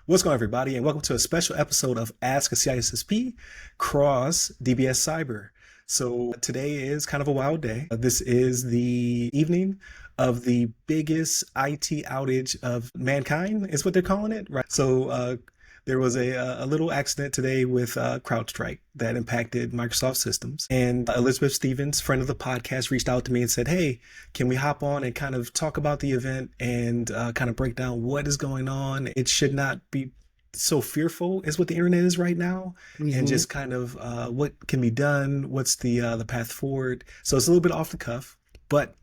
What's going on, everybody, and welcome to a special episode of Ask a CISSP Cross DBS Cyber. So today is kind of a wild day. This is the evening of the biggest IT outage of mankind, is what they're calling it, right? So there was a little accident today with CrowdStrike that impacted Microsoft systems. And Elizabeth Stevens, friend of the podcast, reached out to me and said, hey, can we hop on and kind of talk about the event and kind of break down what is going on? It should not be so fearful is what the internet is right now, and just kind of what can be done, what's the path forward. So it's a little bit off the cuff, but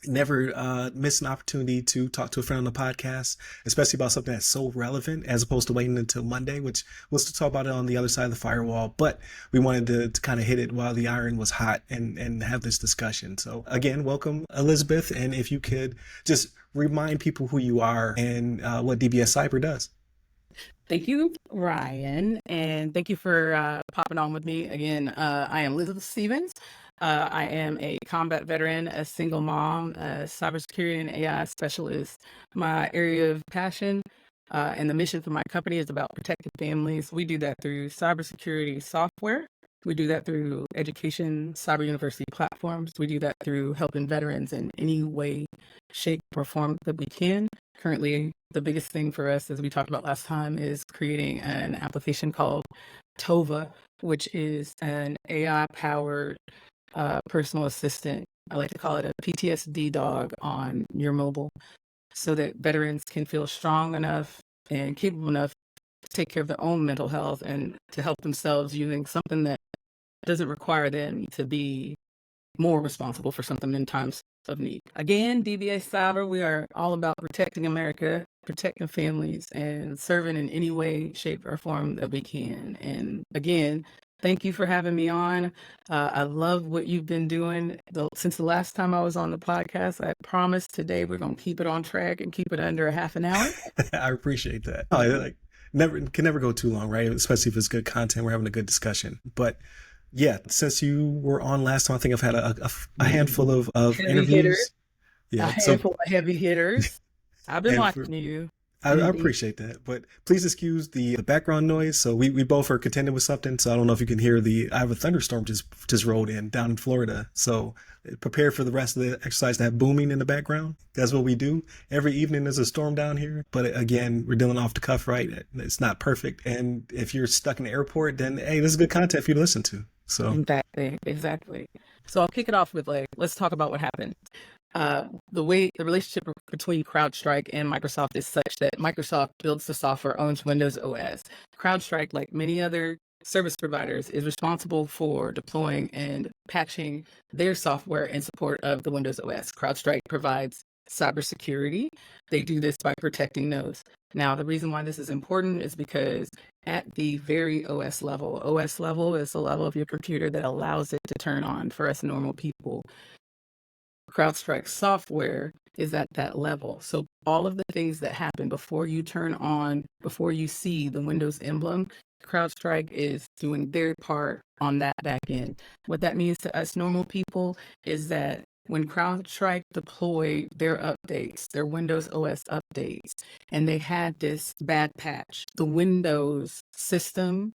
never miss an opportunity to talk to a friend on the podcast, especially about something that's so relevant, as opposed to waiting until Monday, which we'll still talk about it on the other side of the firewall. But we wanted to kind of hit it while the iron was hot and have this discussion. So again, welcome, Elizabeth. And if you could just remind people who you are and what DBS Cyber does. Thank you, Ryan, and thank you for popping on with me again. I am Elizabeth Stevens. I am a combat veteran, a single mom, a cybersecurity and AI specialist. My area of passion and the mission for my company is about protecting families. We do that through cybersecurity software. We do that through education, cyber university platforms. We do that through helping veterans in any way, shape, or form that we can. Currently, the biggest thing for us, as we talked about last time, is creating an application called TOVA, which is an AI-powered personal assistant. I like to call it a PTSD dog on your mobile, so that veterans can feel strong enough and capable enough to take care of their own mental health and to help themselves using something that doesn't require them to be more responsible for something in times of need. Again, DBA Cyber, we are all about protecting America, protecting families, and serving in any way, shape, or form that we can. And again, thank you for having me on. I love what you've been doing since the last time I was on the podcast. I promise today we're going to keep it on track and keep it under a half an hour. I appreciate that. Can never go too long, right? Especially if it's good content, we're having a good discussion. But yeah, since you were on last time, I think I've had a handful of interviews. Hitters, Yeah, a handful of heavy hitters. I've been watching you. I appreciate that, but please excuse the background noise. So we both are contending with something. So I don't know if you can hear I have a thunderstorm just rolled in down in Florida. So prepare for the rest of the exercise to have booming in the background. That's what we do. Every evening there's a storm down here. But again, we're dealing off the cuff, right? It's not perfect. And if you're stuck in the airport, then hey, this is good content for you to listen to. So Exactly. So I'll kick it off with let's talk about what happened. The relationship between CrowdStrike and Microsoft is such that Microsoft builds the software, owns Windows OS. CrowdStrike, like many other service providers, is responsible for deploying and patching their software in support of the Windows OS. CrowdStrike provides cybersecurity. They do this by protecting those. Now, the reason why this is important is because at the very OS level is the level of your computer that allows it to turn on for us normal people. CrowdStrike software is at that level. So all of the things that happen before you turn on, before you see the Windows emblem, CrowdStrike is doing their part on that back end. What that means to us normal people is that when CrowdStrike deployed their updates, their Windows OS updates, and they had this bad patch, the Windows system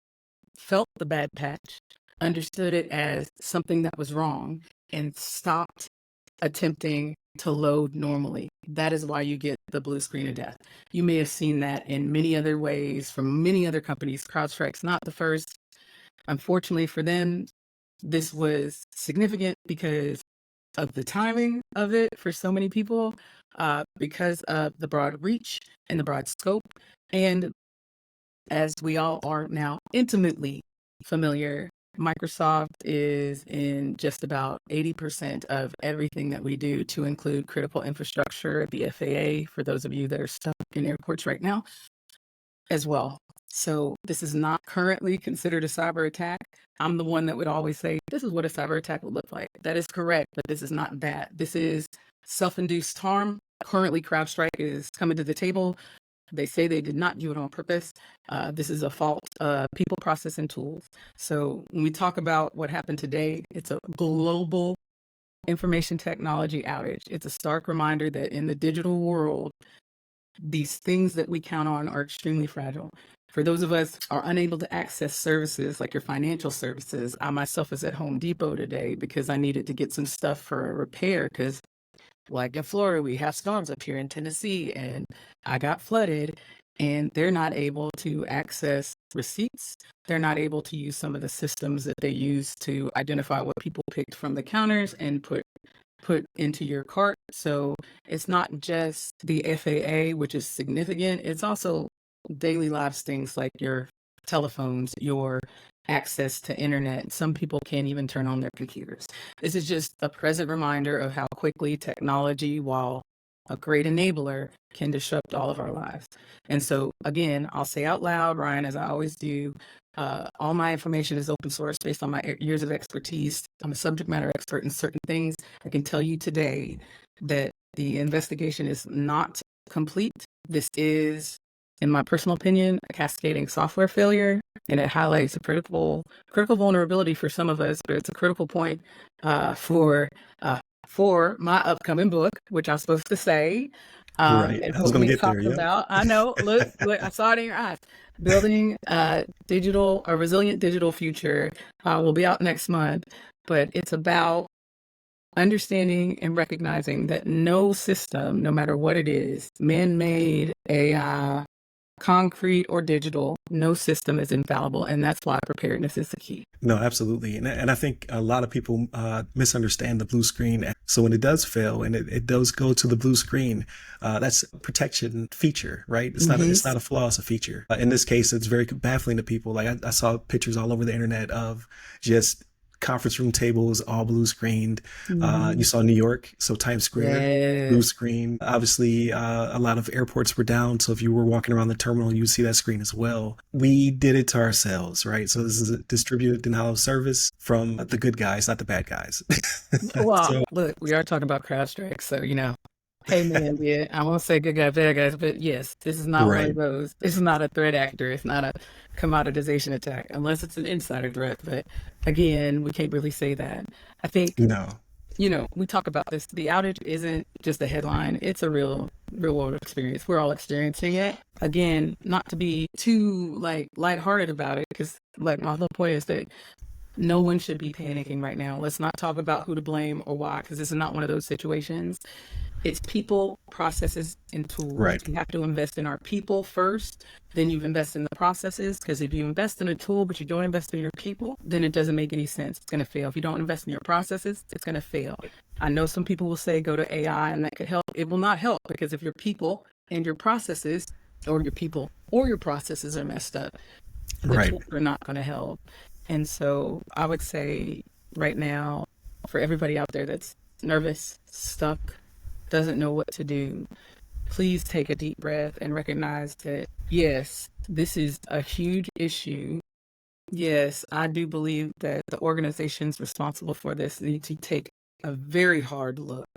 felt the bad patch, understood it as something that was wrong, and stopped attempting to load normally. That is why you get the blue screen of death. You may have seen that in many other ways from many other companies. CrowdStrike's not the first. Unfortunately for them, this was significant because of the timing of it for so many people, because of the broad reach and the broad scope. And as we all are now intimately familiar, Microsoft is in just about 80% of everything that we do, to include critical infrastructure, the FAA, for those of you that are stuck in airports right now, as well. So this is not currently considered a cyber attack. I'm the one that would always say, this is what a cyber attack would look like. That is correct, but this is not that. This is self-induced harm. Currently, CrowdStrike is coming to the table. They say they did not do it on purpose. This is a fault, people, process, and tools. So when we talk about what happened today, it's a global information technology outage. It's a stark reminder that in the digital world, These things that we count on are extremely fragile. For those of us are unable to access services like your financial services, I myself was at Home Depot today because I needed to get some stuff for a repair because like in Florida, we have storms up here in Tennessee, and I got flooded, and they're not able to access receipts. They're not able to use some of the systems that they use to identify what people picked from the counters and put into your cart. So it's not just the FAA, which is significant. It's also daily lives things like your telephones, your access to internet. Some people can't even turn on their computers. This is just a present reminder of how quickly technology, while a great enabler, can disrupt all of our lives. And so, again, I'll say out loud, Ryan, as I always do, all my information is open source based on my years of expertise. I'm a subject matter expert in certain things. I can tell you today that the investigation is not complete. This is, in my personal opinion, a cascading software failure, and it highlights a critical vulnerability for some of us, but it's a critical point for my upcoming book, which I was supposed to say. Right. And I was what going we to get there. talked Yep. about, I know, look, I saw it in your eyes. Building a resilient digital future will be out next month, but it's about understanding and recognizing that no system, no matter what it is, man-made, AI, concrete or digital, no system is infallible. And that's why preparedness is the key. No, absolutely. And I think a lot of people misunderstand the blue screen. So when it does fail and it does go to the blue screen, that's a protection feature, right? It's not a flaw, it's a feature. In this case, it's very baffling to people. Like I saw pictures all over the internet of just conference room tables, all blue screened. You saw New York, so Times Square, blue Yes. screen. Obviously, a lot of airports were down, so if you were walking around the terminal, you would see that screen as well. We did it to ourselves, right? So this is a distributed denial of service from the good guys, not the bad guys. Well, So, look, we are talking about CrowdStrike, so hey man, yeah, I won't say good guys, bad guys, but yes, this is not one right. of those. This is not a threat actor. It's not a commoditization attack, unless it's an insider threat. But again, we can't really say that. I think, No. we talk about this. The outage isn't just a headline. It's a real world experience. We're all experiencing it. Again, not to be too like lighthearted about it, because like my whole point is that no one should be panicking right now. Let's not talk about who to blame or why, because this is not one of those situations. It's people, processes, and tools. Right. We have to invest in our people first, then you invest in the processes. Because if you invest in a tool, but you don't invest in your people, then it doesn't make any sense. It's going to fail. If you don't invest in your processes, it's going to fail. I know some people will say go to AI and that could help. It will not help, because if your people and your processes, or your people or your processes are messed up, the Right. tools are not going to help. And so I would say right now, for everybody out there that's nervous, stuck, doesn't know what to do, please take a deep breath and recognize that, yes, this is a huge issue. Yes, I do believe that the organizations responsible for this need to take a very hard look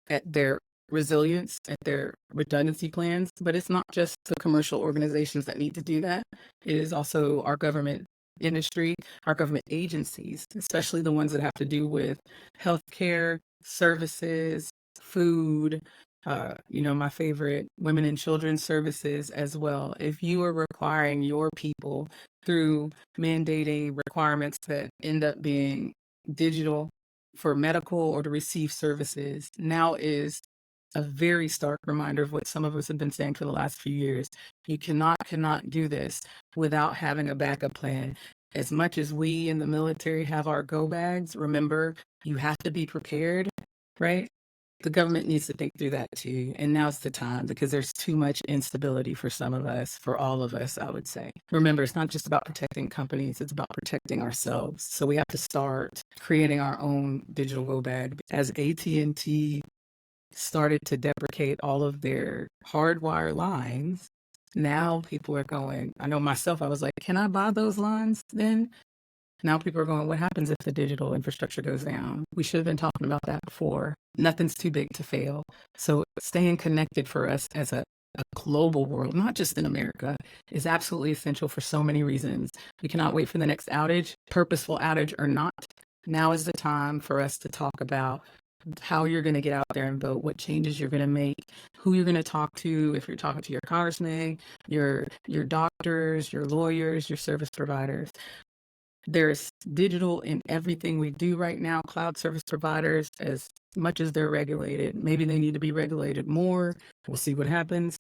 at their resilience, at their redundancy plans. But it's not just the commercial organizations that need to do that. It is also our government industry, our government agencies, especially the ones that have to do with healthcare, services, food, my favorite, women and children's services as well. If you are requiring your people through mandating requirements that end up being digital for medical or to receive services, now is a very stark reminder of what some of us have been saying for the last few years. You cannot do this without having a backup plan. As much as we in the military have our go bags, remember, you have to be prepared, right? The government needs to think through that too. And now's the time, because there's too much instability for some of us, for all of us, I would say. Remember, it's not just about protecting companies, it's about protecting ourselves. So we have to start creating our own digital go bag. As AT&T started to deprecate all of their hardwire lines, now people are going, I know myself, I was like, can I buy those lines then? Now people are going, what happens if the digital infrastructure goes down? We should have been talking about that before. Nothing's too big to fail. So staying connected for us as a global world, not just in America, is absolutely essential for so many reasons. We cannot wait for the next outage, purposeful outage or not. Now is the time for us to talk about how you're going to get out there and vote, what changes you're going to make, who you're going to talk to, if you're talking to your congressman, your doctors, your lawyers, your service providers. There's digital in everything we do right now. Cloud service providers, as much as they're regulated, maybe they need to be regulated more. We'll see what happens.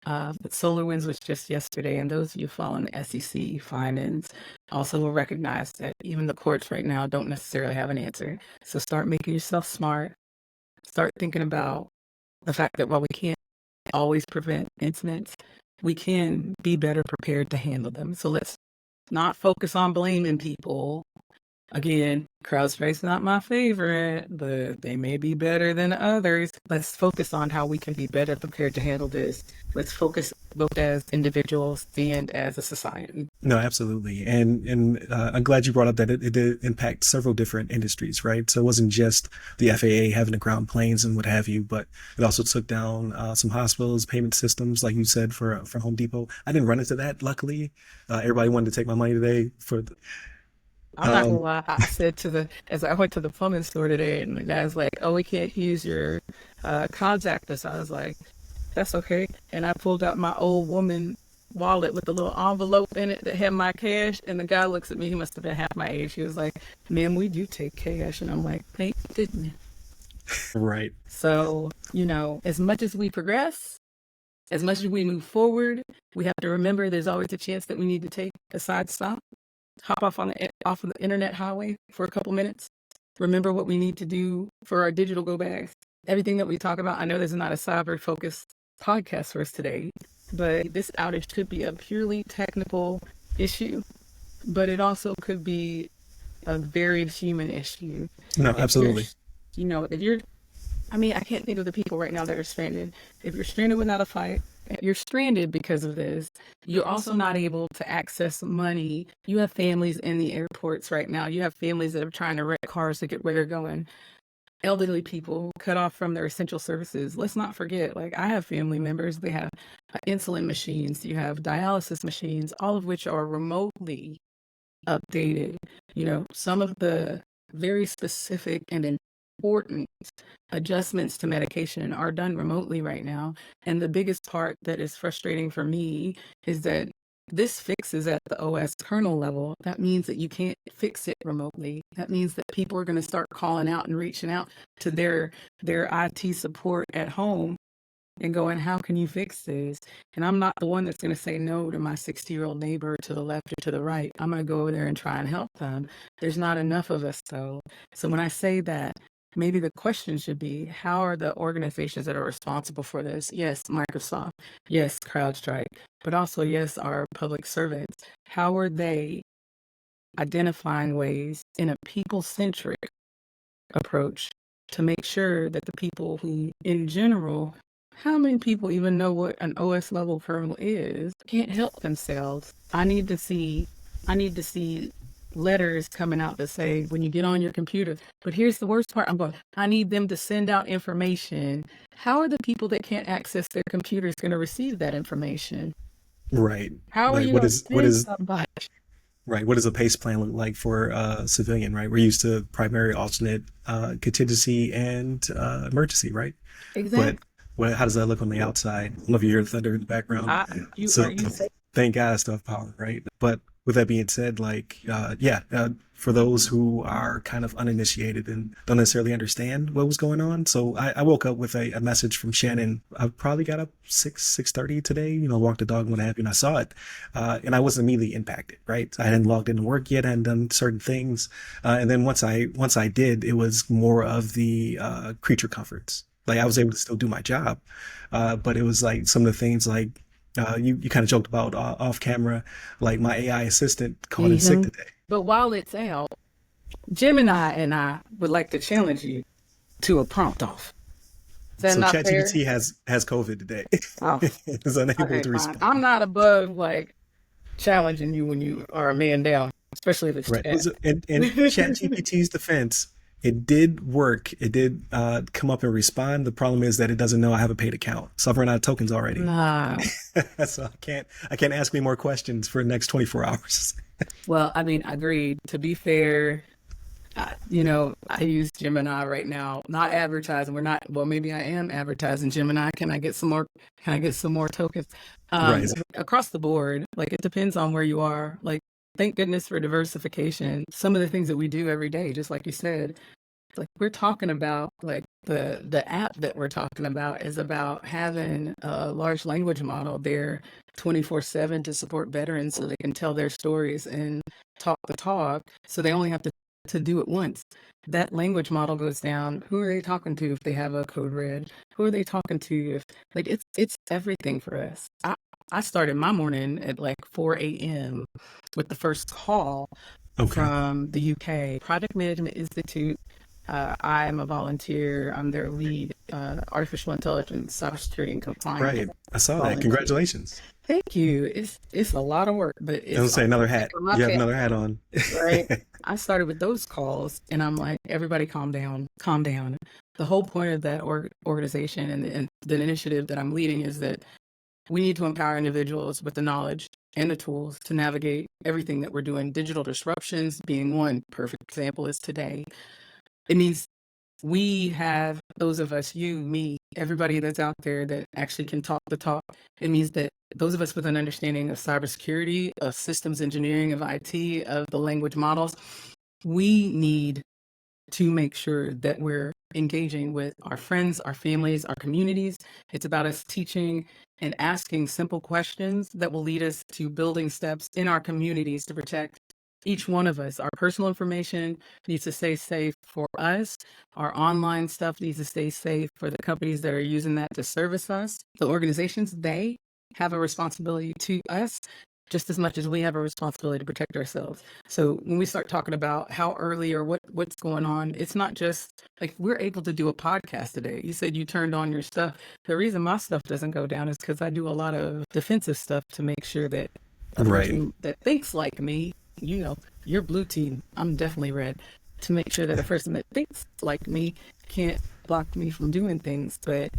But SolarWinds was just yesterday, and those of you following the SEC findings also will recognize that even the courts right now don't necessarily have an answer. So start making yourself smart. Start thinking about the fact that while we can't always prevent incidents, we can be better prepared to handle them. So let's not focus on blaming people. Again, CrowdStrike's not my favorite, but they may be better than others. Let's focus on how we can be better prepared to handle this. Let's focus both as individuals and as a society. No, absolutely. And I'm glad you brought up that it did impact several different industries, right? So it wasn't just the FAA having to ground planes and what have you, but it also took down some hospitals, payment systems, like you said, for Home Depot. I didn't run into that, luckily. Everybody wanted to take my money today for I'm not gonna lie. I said as I went to the plumbing store today, and the guy's like, "Oh, we can't use your contact us." I was like, "That's okay." And I pulled out my old woman wallet with a little envelope in it that had my cash. And the guy looks at me. He must have been half my age. He was like, "Ma'am, we do take cash." And I'm like, "Thank goodness." right. So, as much as we progress, as much as we move forward, we have to remember there's always a chance that we need to take a side stop. Hop off of the internet highway for a couple minutes. Remember what we need to do for our digital go bags. Everything that we talk about, I know there's not a cyber focused podcast for us today, but this outage could be a purely technical issue, but it also could be a very human issue. No, absolutely. I can't think of the people right now that are stranded. If you're stranded without a fight, you're stranded because of this. You're also not able to access money. You have families in the airports right now. You have families that are trying to rent cars to get where they're going. Elderly people cut off from their essential services. Let's not forget, I have family members, they have insulin machines, you have dialysis machines, all of which are remotely updated. Some of the very specific and important adjustments to medication are done remotely right now. And the biggest part that is frustrating for me is that this fixes at the OS kernel level. That means that you can't fix it remotely. That means that people are going to start calling out and reaching out to their IT support at home and going, "How can you fix this?" And I'm not the one that's going to say no to my 60-year-old neighbor to the left or to the right. I'm going to go over there and try and help them. There's not enough of us, though. So when I say that, maybe the question should be, how are the organizations that are responsible for this? Yes, Microsoft. Yes, CrowdStrike. But also, yes, our public servants. How are they identifying ways in a people-centric approach to make sure that the people who, in general, how many people even know what an OS level kernel is, can't help themselves? I need to see letters coming out that say, when you get on your computer. But here's the worst part. I need them to send out information. How are the people that can't access their computers going to receive that information? Right. How are Like you what going to is what send is somebody? right? What does a PACE plan look like for a civilian, right? We're used to primary, alternate, contingency, and emergency, right? But Exactly. how does that look on the outside? I don't know if you hear the thunder in the background. Are So you saying? thank God it's stuff power, right? But with that being said, for those who are kind of uninitiated and don't necessarily understand what was going on. So I woke up with a message from Shannon. I probably got up 6:30 today, walked the dog and what have you, and I saw it. And I wasn't immediately impacted, right? I hadn't logged into work yet, I hadn't done certain things. And then once I did, it was more of the creature comforts. Like I was able to still do my job. But it was like some of the things like you kind of joked about off camera, like my AI assistant called in sick today. But while it's out, Gemini and I would like to challenge you to a prompt off. Is that So not fair? ChatGPT has COVID today. Oh, It's unable okay, to fine. respond. I'm not above challenging you when you are a man down, especially if it's Right. chat. In ChatGPT's defense, it did work. It did come up and respond. The problem is that it doesn't know I have a paid account. So I've run out of tokens already. Nah. So I can't ask me more questions for the next 24 hours. Well, agreed. To be fair, I use Gemini right now, not advertising. We're not, well, maybe I am advertising Gemini. Can I get some more tokens? Right. Across the board, like it depends on where you are. Like, thank goodness for diversification. Some of the things that we do every day, just like you said, like we're talking about like the app that we're talking about is about having a large language model there 24/7 to support veterans so they can tell their stories and talk the talk, so they only have to do it once. That language model goes down, who are they talking to if they have a code red? Who are they talking to if, like, it's everything for us. I started my morning at like 4 a.m. with the first call Okay. from the UK Project Management Institute. I am a volunteer. I'm their lead artificial intelligence, cybersecurity, and compliance Right. I saw that. volunteer. Congratulations. Thank you. It's a lot of work, but I it's was say also another great hat. for my You have family, another hat on. right? I started with those calls, and I'm like, everybody, calm down, calm down. The whole point of that organization and the initiative that I'm leading is that we need to empower individuals with the knowledge and the tools to navigate everything that we're doing. Digital disruptions being one perfect example is today. It means we have those of us, you, me, everybody that's out there that actually can talk the talk. It means that those of us with an understanding of cybersecurity, of systems engineering, of IT, of the language models, we need to make sure that we're engaging with our friends, our families, our communities. It's about us teaching and asking simple questions that will lead us to building steps in our communities to protect each one of us. Our personal information needs to stay safe for us. Our online stuff needs to stay safe for the companies that are using that to service us. The organizations, they have a responsibility to us just as much as we have a responsibility to protect ourselves. So when we start talking about how early or what's going on, it's not just like we're able to do a podcast today. You said you turned on your stuff. The reason my stuff doesn't go down is because I do a lot of defensive stuff to make sure that a Right. person that thinks like me, you're blue team, I'm definitely red, to make sure that a person that thinks like me can't block me from doing things. But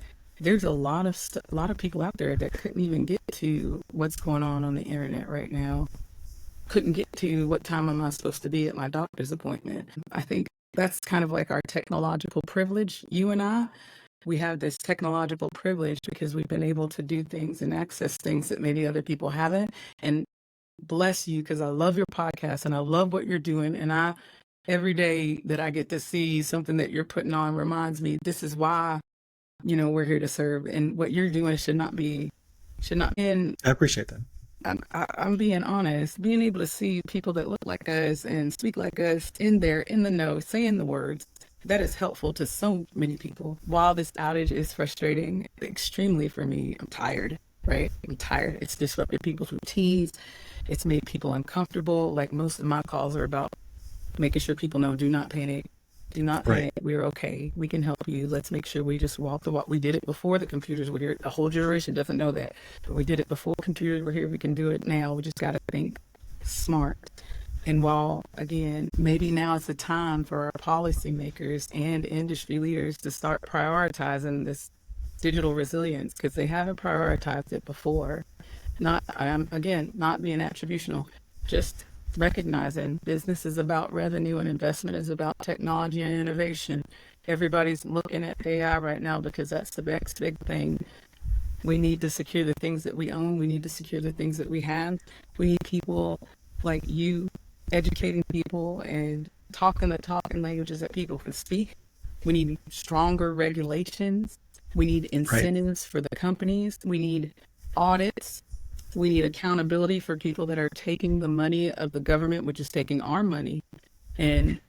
there's a lot of people out there that couldn't even get to what's going on the internet right now. Couldn't get to what time am I supposed to be at my doctor's appointment. I think that's kind of like our technological privilege. You and I, we have this technological privilege because we've been able to do things and access things that maybe other people haven't. And bless you, because I love your podcast and I love what you're doing. And every day that I get to see something that you're putting on reminds me this is why, we're here to serve, and what you're doing should not. And I appreciate that. I'm being honest, being able to see people that look like us and speak like us in there, in the know, saying the words, that is helpful to so many people. While this outage is frustrating, extremely for me, I'm tired, right? I'm tired. It's disrupted people's routines. It's made people uncomfortable. Like most of my calls are about making sure people know, do not panic. Do not Right. panic. We're okay. We can help you. Let's make sure we just walk the walk. We did it before the computers were here. The whole generation doesn't know that. But we did it before computers were here. We can do it now. We just got to think smart. And while, again, maybe now is the time for our policymakers and industry leaders to start prioritizing this digital resilience because they haven't prioritized it before. Not, again, not being attributional, just recognizing business is about revenue and investment is about technology and innovation. Everybody's looking at AI right now because that's the next big thing. We need to secure the things that we own. We need to secure the things that we have. We need people like you educating people and talking the talking languages that people can speak. We need stronger regulations. We need Right. incentives for the companies. We need audits. We need accountability for people that are taking the money of the government, which is taking our money, and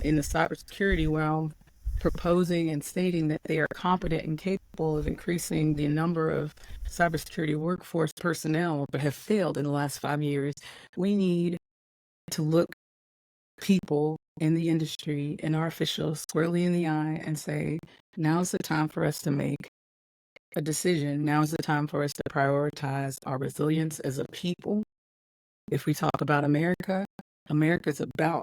in the cybersecurity realm, proposing and stating that they are competent and capable of increasing the number of cybersecurity workforce personnel, but have failed in the last 5 years. We need to look people in the industry and our officials squarely in the eye and say, now's the time for us to make a decision. Now is the time for us to prioritize our resilience as a people. If we talk about America, America's about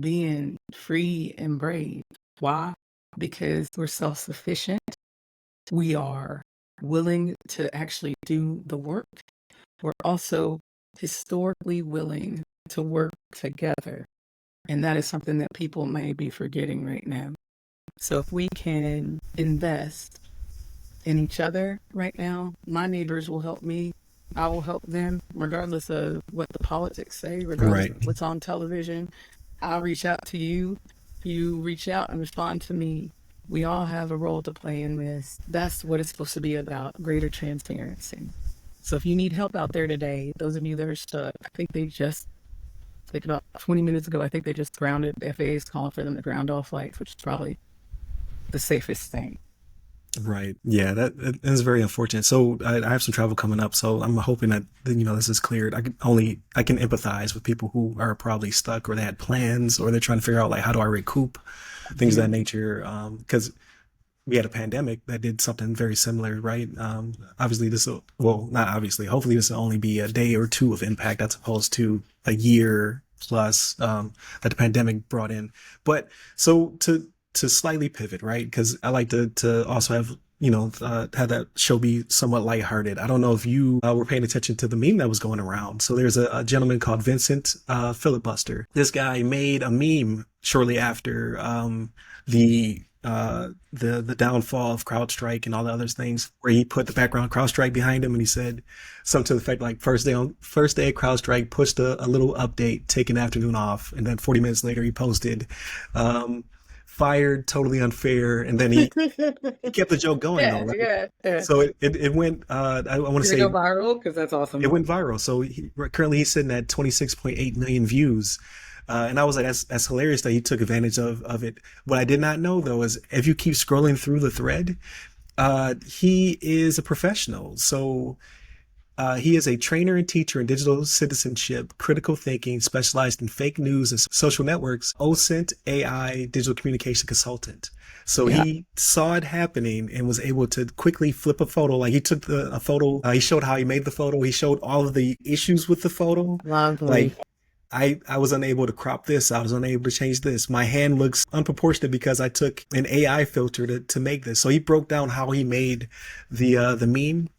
being free and brave. Why? Because we're self-sufficient. We are willing to actually do the work. We're also historically willing to work together. And that is something that people may be forgetting right now. So if we can invest in each other right now, my neighbors will help me. I will help them, regardless of what the politics say, regardless Right. of what's on television. I'll reach out to you. You reach out and respond to me. We all have a role to play in this. That's what it's supposed to be about, greater transparency. So if you need help out there today, those of you that are stuck, I think about 20 minutes ago, I think they just grounded, the FAA is calling for them to ground all flights, which is probably the safest thing. Right. Yeah, that is very unfortunate. So I have some travel coming up, so I'm hoping that this is cleared. I can empathize with people who are probably stuck or they had plans or they're trying to figure out like how do I recoup things of Yeah. that nature. Because we had a pandemic that did something very similar, right? Obviously well, not obviously, hopefully this will only be a day or two of impact as opposed to a year plus that the pandemic brought in. But so to slightly pivot, right? Because I like to also have have that show be somewhat lighthearted. I don't know if you were paying attention to the meme that was going around. So there's a gentleman called Vincent Filibuster. This guy made a meme shortly after the downfall of CrowdStrike and all the other things, where he put the background CrowdStrike behind him, and he said something to the effect like first day CrowdStrike pushed a little update, take an afternoon off, and then 40 minutes later he posted fired, totally unfair, and then he kept the joke going though, Yeah, right? yeah, yeah. So it went I want to Did it go say viral? Because that's it awesome. went viral. So currently he's sitting at 26.8 million views. And I was like, that's hilarious that he took advantage of it. What I did not know though is if you keep scrolling through the thread, he is a professional. So he is a trainer and teacher in digital citizenship, critical thinking, specialized in fake news and social networks, OSINT AI digital communication consultant. So Yeah, he saw it happening and was able to quickly flip a photo. Like he took a photo, he showed how he made the photo. He showed all of the issues with the photo. lovely. Like I was unable to crop this. I was unable to change this. My hand looks unproportionate because I took an AI filter to make this. So he broke down how he made the meme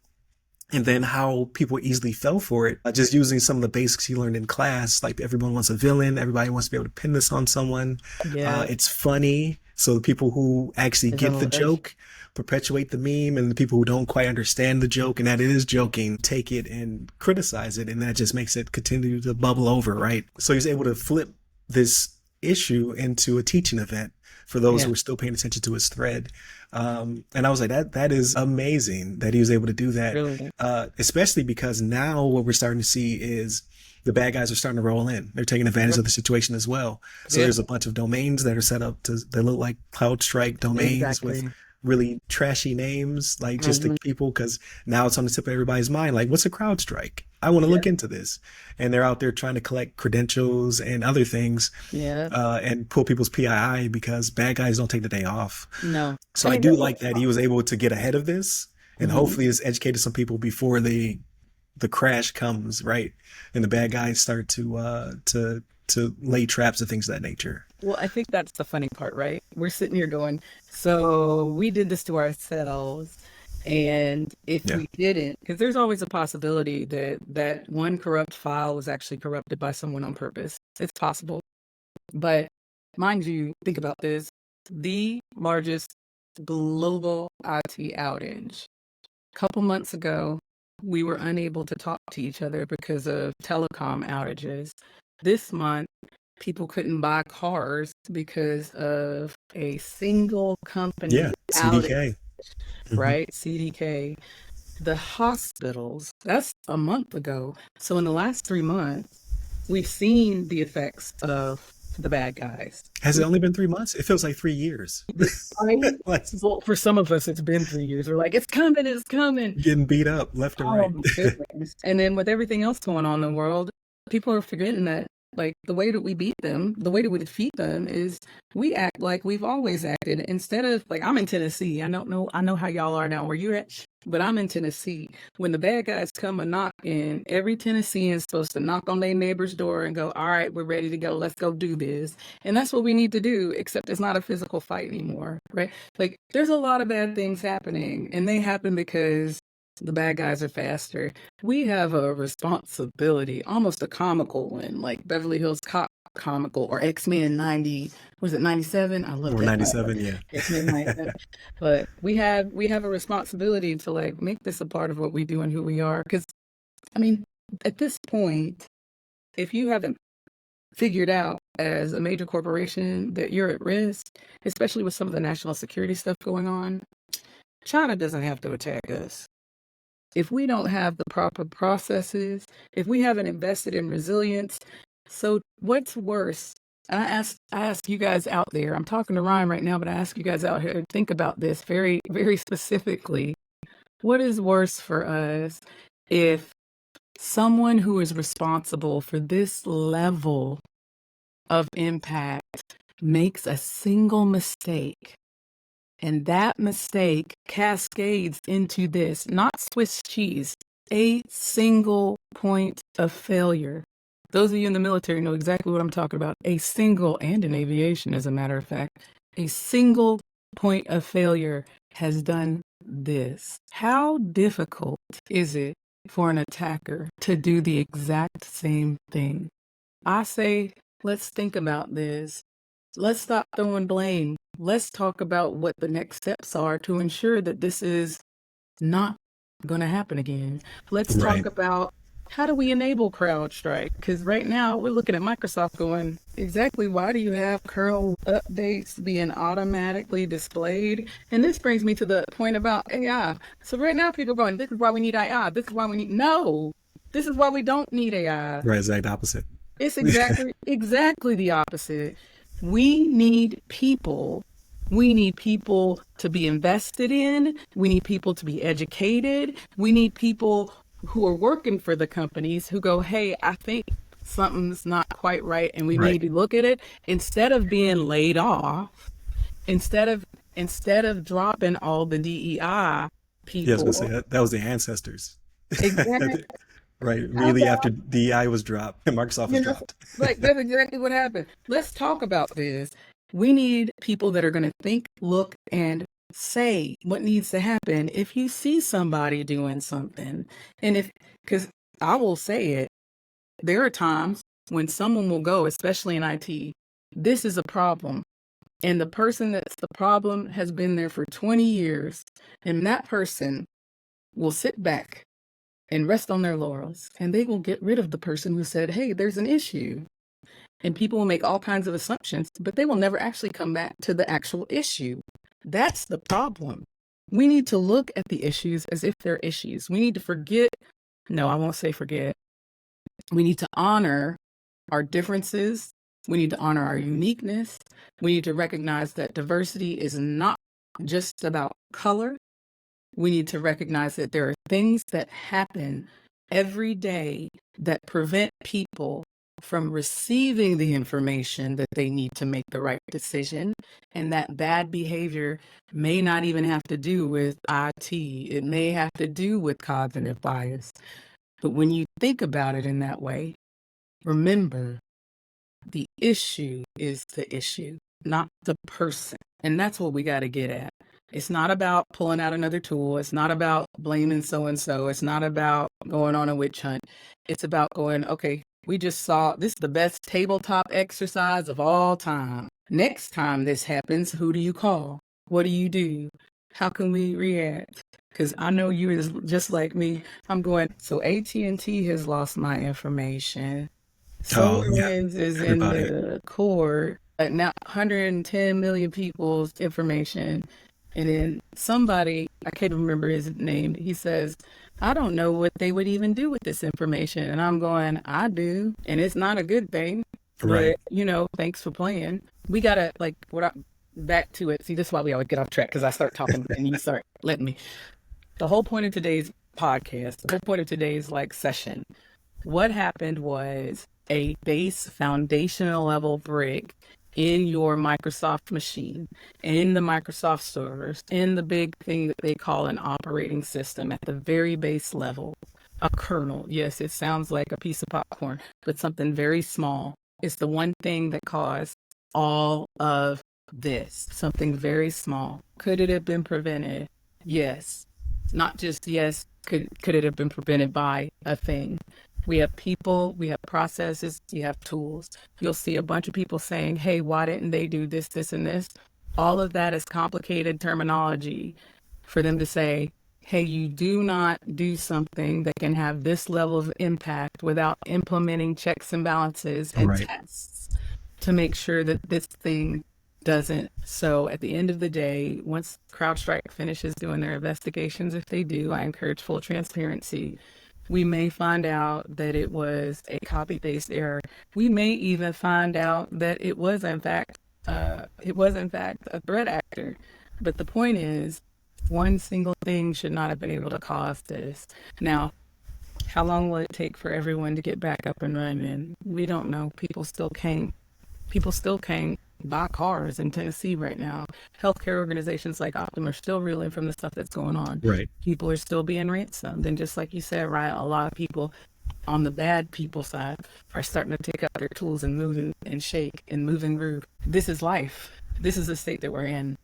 and then how people easily fell for it, just using some of the basics he learned in class. Like everyone wants a villain, everybody wants to be able to pin this on someone. Yeah, It's funny, so the people who actually it's get the hilarious. joke perpetuate the meme, and the people who don't quite understand the joke and that it is joking take it and criticize it, and that just makes it continue to bubble over, right? So he's able to flip this issue into a teaching event for those Yeah, who are still paying attention to his thread. And I was like, that is amazing that he was able to do that. really. Especially because now what we're starting to see is the bad guys are starting to roll in. They're taking advantage of the situation as well. So Yeah, there's a bunch of domains that are set up that look like CloudStrike domains with exactly. really trashy names, like just to Hmm. people, because now it's on the tip of everybody's mind. Like, what's a CrowdStrike? I want to Yeah, look into this. And they're out there trying to collect credentials and other things yeah. and pull people's PII because bad guys don't take the day off. No, So and I it do doesn't. like that he was able to get ahead of this and Mhm. hopefully has educated some people before the crash comes, right? And the bad guys start to lay traps and things of that nature. Well, I think that's the funny part, right? We're sitting here going, so we did this to ourselves. And if Yeah. we didn't, because there's always a possibility that that one corrupt file was actually corrupted by someone on purpose. It's possible. But mind you, think about this, the largest global IT outage. A couple months ago, we were unable to talk to each other because of telecom outages. This month, people couldn't buy cars because of a single company Yeah. outage, CDK. Hmm. right? CDK. The hospitals, that's a month ago. So in the last 3 months, we've seen the effects of the bad guys. Has it We only been 3 months? It feels like 3 years. right? Like Well, for some of us, it's been 3 years. We're like, it's coming, it's coming. getting beat up left and Oh right. my goodness. And then with everything else going on in the world, people are forgetting that like the way that we beat them, the way that we defeat them is we act like we've always acted. Instead of like I'm in Tennessee. I know how y'all are now where you're at, but I'm in Tennessee. When the bad guys come a knock in, every Tennessean is supposed to knock on their neighbor's door and go, all right, we're ready to go. Let's go do this. And that's what we need to do, except it's not a physical fight anymore, right? Like there's a lot of bad things happening, and they happen because the bad guys are faster. We have a responsibility, almost a comical one, like Beverly Hills Cop. comical. Or X-Men 90, was it 97? I love Or that. 97, yeah. X-Men 97. But we have a responsibility to like make this a part of what we do and who we are. Because I mean, at this point, if you haven't figured out as a major corporation that you're at risk, especially with some of the national security stuff going on, China doesn't have to attack us. If we don't have the proper processes, if we haven't invested in resilience, so what's worse? And I ask you guys out there, I'm talking to Ryan right now, but I ask you guys out here to think about this very, very specifically. What is worse for us if someone who is responsible for this level of impact makes a single mistake, and that mistake cascades into this, not Swiss cheese, a single point of failure? Those of you in the military know exactly what I'm talking about. A single, and in aviation, as a matter of fact, a single point of failure has done this. How difficult is it for an attacker to do the exact same thing? I say, let's think about this. Let's stop throwing blame. Let's talk about what the next steps are to ensure that this is not going to happen again. Let's Right. talk about how do we enable CrowdStrike? Because right now we're looking at Microsoft going, exactly why do you have curl updates being automatically displayed? And this brings me to the point about AI. So right now people are going, this is why we need AI. This is why we need, no, this is why we don't need AI. Right, exact opposite. It's exactly the opposite. We need people. We need people to be invested in. We need people to be educated. We need people who are working for the companies who go, hey, I think something's not quite right and we Right. need to look at it, instead of being laid off, instead of dropping all the DEI Yeah, I was gonna people. say that was the ancestors. Exactly. Right, How immediately about, after DEI was dropped, Microsoft was you know, dropped. like that's exactly what happened. Let's talk about this. We need people that are going to think, look, and say what needs to happen if you see somebody doing something. And because I will say it, there are times when someone will go, especially in IT, this is a problem. And the person that's the problem has been there for 20 years. And that person will sit back and rest on their laurels, and they will get rid of the person who said, hey, there's an issue. And people will make all kinds of assumptions, but they will never actually come back to the actual issue. That's the problem. We need to look at the issues as if they're issues. We need to forget, no, I won't say forget. We need to honor our differences. We need to honor our uniqueness. We need to recognize that diversity is not just about color. We need to recognize that there are things that happen every day that prevent people from receiving the information that they need to make the right decision. And that bad behavior may not even have to do with IT. It may have to do with cognitive bias. But when you think about it in that way, remember, the issue is the issue, not the person. And that's what we got to get at. It's not about pulling out another tool. It's not about blaming so and so. It's not about going on a witch hunt. It's about going, okay, we just saw this is the best tabletop exercise of all time. Next time this happens, who do you call? What do you do? How can we react? Because I know you is just like me. I'm going, so AT&T has lost my information. Oh yeah, SolarWinds is heard in about it. the core. Now 110 million people's information. And then somebody, I can't remember his name, he says, I don't know what they would even do with this information. And I'm going, I do. And it's not a good thing. Right. But, thanks for playing. We got to, like, back to it. See, this is why we always get off track, because I start talking and you start letting me. The whole point of today's podcast, the whole point of today's, like, session, what happened was a base foundational level brick in your Microsoft machine, in the Microsoft servers, in the big thing that they call an operating system at the very base level, a kernel. Yes, it sounds like a piece of popcorn, but something very small. It's the one thing that caused all of this, something very small. Could it have been prevented? Yes. Not just yes, could it have been prevented by a thing? We have people, we have processes, we have tools. You'll see a bunch of people saying, hey, why didn't they do this, this, and this? All of that is complicated terminology for them to say, hey, you do not do something that can have this level of impact without implementing checks and balances and Right. tests to make sure that this thing doesn't. So at the end of the day, once CrowdStrike finishes doing their investigations, if they do, I encourage full transparency. We may find out that it was a copy paste error. We may even find out that it was in fact a threat actor. But the point is, one single thing should not have been able to cause this. Now, how long will it take for everyone to get back up and running? We don't know. People still can't buy cars in Tennessee right now. Healthcare organizations like Optum are still reeling from the stuff that's going on. Right. People are still being ransomed. And just like you said, right, a lot of people on the bad people side are starting to take out their tools and move and shake and move and groove. This is life. This is the state that we're in.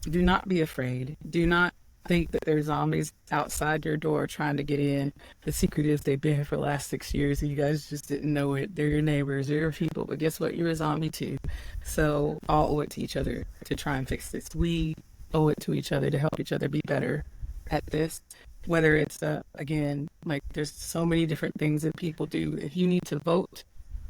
Do not be afraid. Do not think that there's zombies outside your door trying to get in. The secret is they've been here for the last 6 years and you guys just didn't know it. They're your neighbors, they're your people, but guess what? You're a zombie too. So all owe it to each other to try and fix this. We owe it to each other to help each other be better at this. Whether it's, again, like there's so many different things that people do. If you need to vote,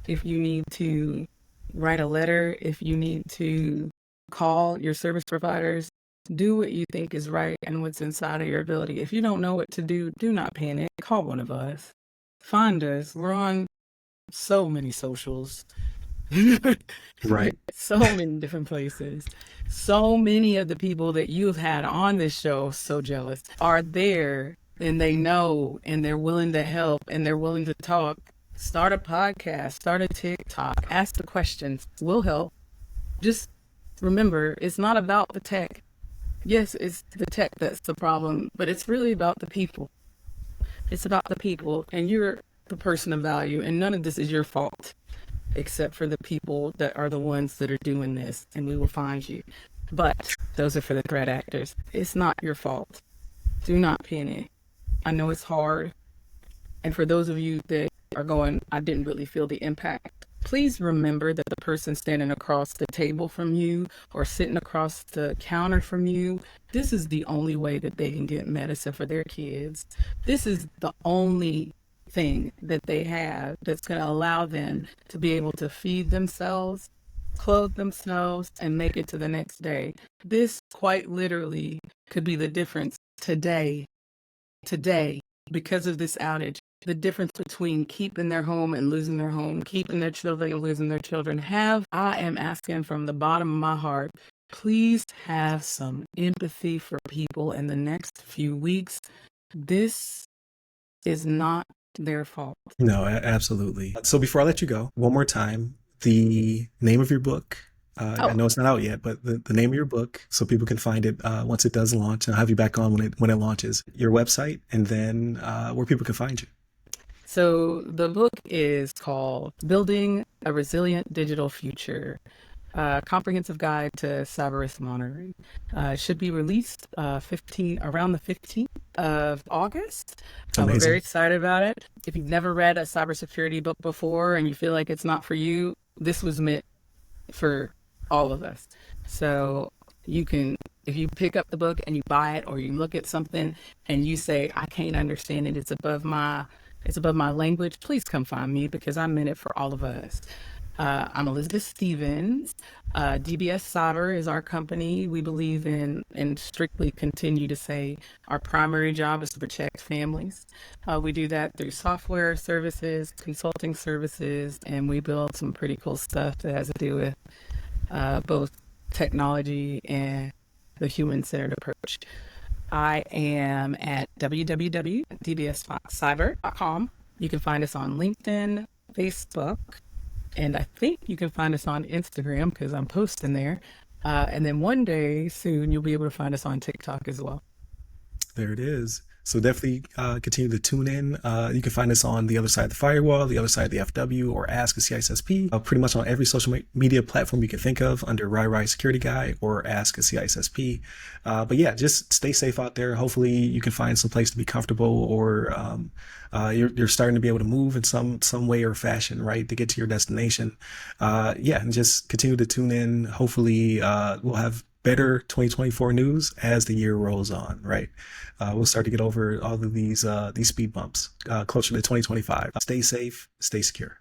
if you need to write a letter, if you need to call your service providers, do what you think is right and what's inside of your ability. If you don't know what to do, do not panic. Call one of us. Find us. We're on so many socials. Right. So many different places. So many of the people that you've had on this show, so jealous, are there and they know and they're willing to help and they're willing to talk. Start a podcast, start a TikTok, ask the questions. We'll help. Just remember, it's not about the tech. Yes, it's the tech that's the problem, but it's really about the people. It's about the people, and you're the person of value, and none of this is your fault, except for the people that are the ones that are doing this, and we will find you. But those are for the threat actors. It's not your fault. Do not panic. I know it's hard. And for those of you that are going, I didn't really feel the impact, please remember that the person standing across the table from you or sitting across the counter from you, this is the only way that they can get medicine for their kids. This is the only thing that they have that's going to allow them to be able to feed themselves, clothe themselves, and make it to the next day. This quite literally could be the difference today, because of this outage. The difference between keeping their home and losing their home, keeping their children and losing their children. I am asking from the bottom of my heart, please have some empathy for people in the next few weeks. This is not their fault. No, absolutely. So before I let you go, one more time, the name of your book. I know it's not out yet, but the name of your book, so people can find it once it does launch. And I'll have you back on when it launches. Your website, and then where people can find you. So the book is called Building a Resilient Digital Future, Comprehensive Guide to Cyber Risk Monitoring. It should be released around the 15th of August. We're very excited about it. If you've never read a cybersecurity book before and you feel like it's not for you, this was meant for all of us. So you can, if you pick up the book and you buy it, or you look at something and you say, I can't understand it, it's above my language, please come find me, because I'm in it for all of us. I'm Elizabeth Stevens. DBS Cyber is our company. We believe in, and strictly continue to say, our primary job is to protect families. We do that through software services, consulting services, and we build some pretty cool stuff that has to do with both technology and the human-centered approach. I am at www.dbscyber.com. You can find us on LinkedIn, Facebook, and I think you can find us on Instagram because I'm posting there. And then one day soon, you'll be able to find us on TikTok as well. There it is. So definitely continue to tune in. You can find us on the other side of the firewall, the other side of the FW, or Ask a CISSP. Pretty much on every social media platform you can think of under Rai Security Guy or Ask a CISSP. But yeah, just stay safe out there. Hopefully you can find some place to be comfortable, or you're starting to be able to move in some way or fashion, right, to get to your destination. Yeah, and just continue to tune in. Hopefully we'll have better 2024 news as the year rolls on, right? We'll start to get over all of these speed bumps closer to 2025. Stay safe, stay secure.